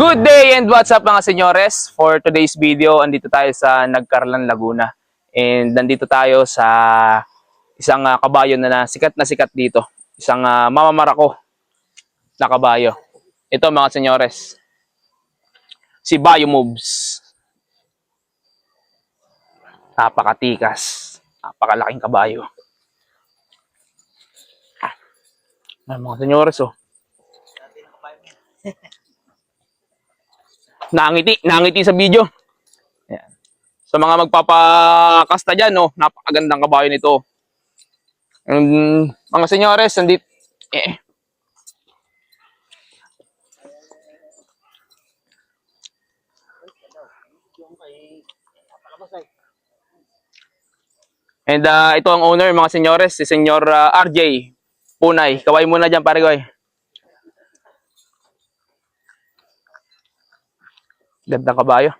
Good day and what's up mga senyores? For today's video, andito tayo sa Nagcarlan, Laguna. And nandito tayo sa isang kabayo na sikat dito. Isang mamamarako na kabayo. Ito mga senyores, si Bayo Moves. Napakatikas, napakalaking kabayo. Ay, mga senyores, oh. Nangiti sa video. Ayan. Sa mga magpapakasta dyan, no, napakagandang kabayo nito. Mga senyores, nandito. And ito ang owner, mga senyores, si Senyor RJ Punay. Kaway muna dyan, pare ko. Gandang kabayo.